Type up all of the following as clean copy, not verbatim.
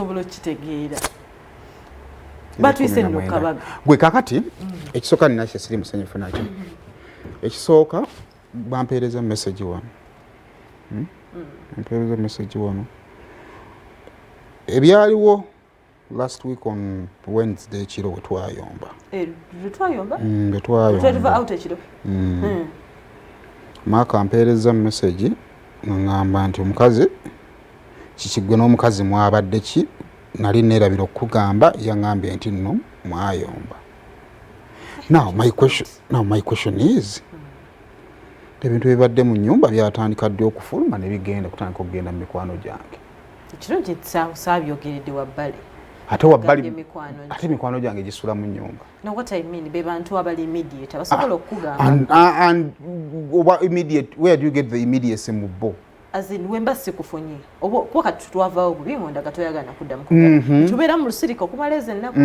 Obolo kitegeera batwise nno kabaga gwe kakati ekisooka nina kyesiri musanyufu nakyo ekisooka bampeereza message wano bampeereza message wano ebyaliwo last week on Wednesday kiro wetwayomba Maaka ampeereza message ngamba nti omukazi kikigwe n'omukazi mwabadde ki nali neerabira okugamba yangambye nti nno mwayomba. Now my question is ebintu ebibadde mu nnyumba byatandika ddi okufuluma ne bigenda kutandika okugenda mu mikwano gyange. Ekiro kye saabyogeredde wabbali ate wabbali ate mikwano gyange gisula mu nnyumba. No, what I mean be bantu abali immediate basobola okugamba and immediate, where do you get the immediacy mu bo? As in wemba sikufunye obo kwa tutwava obubingo ndakatoyagana kudda mukugamba tubera mu lusirika okumaleze nako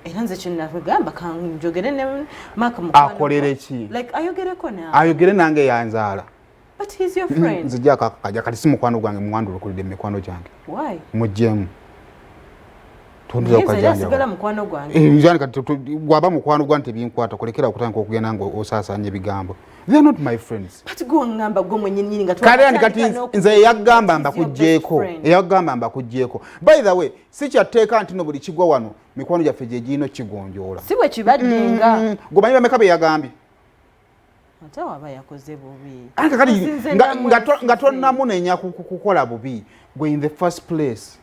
era nze kinna kugamba kanjogere ne Maka mukwano akolere ki like ayogereko na ayogere nange yanzaala but he's your friend nzija kakaja kati si mukwano gwange mwandulo kulide mikwano gyange why mujjemu tondiza okajanja sigala mukwano gwange njani kati gwaba mukwano gwange binkwata kolekera okutandika okugenda ngo osasanye bigambo. They are not my friends. But go ngamba go mwenyenyini nga twakati kati nze yagamba mbakujjeko yagamba mbakujjeko. By the way si kyateeka nti no buli kigwa wano mikwano gyaffe gye gino kigonjoola si bwe kibaddenga gomanyi bameka be yagambye ate waba yakoze bubi ate kati nga tonnamunenya kukola bubi gwe in the first place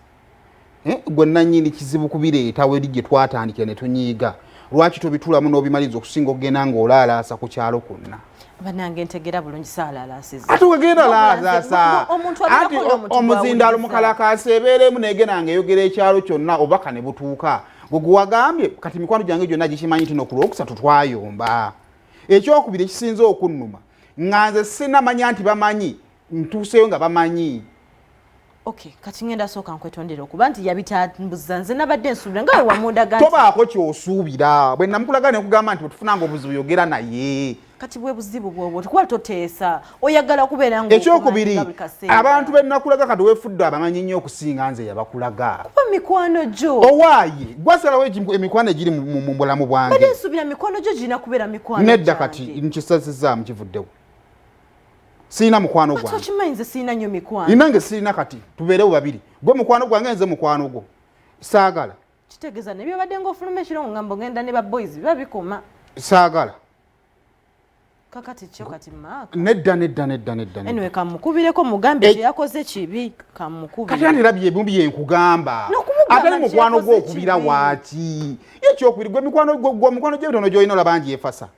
gwe nannyini kizibu kubireeta weri gye twatandikira ne tunyiiga lwaki tobitulamu n'obimaliza okusinga okugenda ng'olaalaasa ku kyalo konna. Banange ntegera bulungi saala asize ate wegenda laasa ati omuzindaalo mukalakaasi ebeeremu negenanga eyogera ekyalo kyonna obaka ne butuuka gwe gwagambye kati mikwano gyange gyonna gikimanyi nti n'okulwokusatu twayomba. Ekyokubiri ekisinze okunnuma nga nze sinamanya nti bamanyi ntuuseyo nga bamanyi. Okay, kati ngenda sooka nkwetondera okuba nti yabitambuza nze nabadde nsuubira nga we wamundaga nti tobaako ky'osuubira bwe namukulaga ne kugamba nti wetufunanga obuzibu yogera naye kati bwe buzibu bwobwo tekuba toteesa oyagala kubeera nga ekyokubiri abantu be nakulaga kati weefudde abamanyi nnyo okusinga nze yabakulaga kuba mikwano gyo owaaye gwasalawo emikwano egiri mu bulamu bwange badde nsuubira mikwano gyo girina kubeera mikwano nedda kati nkisazizaamu kivuddewo siina mukwano gwange okimanyi nze siina nnyo mikwano ninange siina kati tubeerewo babiri gwe mukwano gwange nze mukwano gwo saagala kitegeeza ne byobadde ng'ofuluma ekiro ngamba ogenda ne baboys biba bikoma saagala kakati kyo kati Maaka nedda anyway kamukubireko mugambe yakoze kibi kamukubire kati ndirabye ebimbi yenkugamba atali mukwano gwo okubira waaki ekyokubiri gwe mukwano gyebitono gyolina olabangi efasa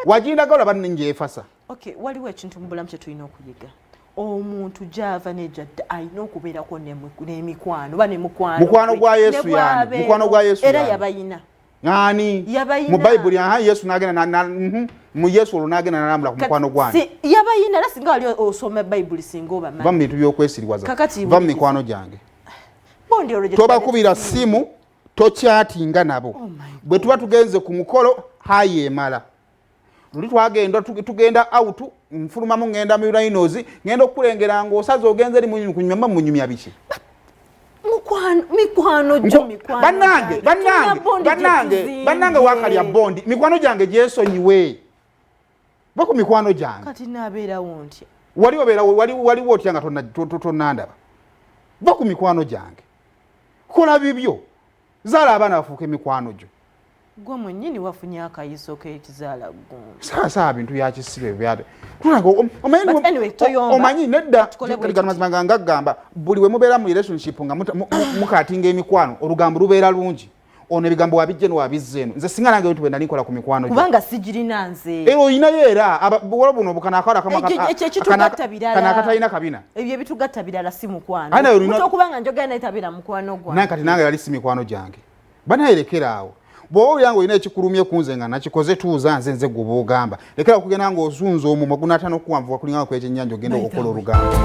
wajindaga olaba ningi efasa. Okay, waliwo ekintu mu bulamu kye tulina okuyiga omuntu gyava nejjadda alina okubeerako n'emikwano oba ne mukwano gwa Yesu yani mukwano gwa Yesu era yabayina ngani mu Bible Yesu n'agenda mu Yesu olwo n'agenda n'alambula ku mukwano gwange yabayina era singa wali osoma Bible singa obamanyi va mu bintu by'okwesiriwaza va mu mikwano gyange tobakubira simu tokyatinga nabo bwe tuba tugenze ku mukolo hayi emala luli tugenda out nfulumamu ngenda mu rhinos ngenda okulengera ngo osaze ogenze eri mu kunyuma mu nyumya biki mikwano bannange wakalya bondi mikwano gyange gyesonyiwe baku mikwano gyange kati nabeerawo ntya waliwo otya nga tonnandaba baku mikwano gyange kola bibyo zaala abaana bafuuka emikwano gyo gwe mwennyini wafunye akayiso k'ekizaala ggumba saasa bintu yakisibe byate omanyi nedda mazima ngagamba buli we mubeera mu relationship nga mukatinga emikwano olugambo lubeera lungi ono ebigambo wabijje nowabizza eno nze singa nange tubenda nikola ku mikwano kubanga sigirina nze oyinayo era buwala buno bukanakatalina kabina ebyo ebitugatta birala si mukwano okubanga njogera naye tabira mukwano gwange naye kati nange yali si mikwano gyange banayerekeraawo bw'oba yange olina ekikulumye kunze nga nakikoze tuuza nze gwe bw'ogamba lekera okugenda ng'ozunza omumwa gunaatana okuwanvuwa kulinga kwekyennyanja ogenda okukola olugambo.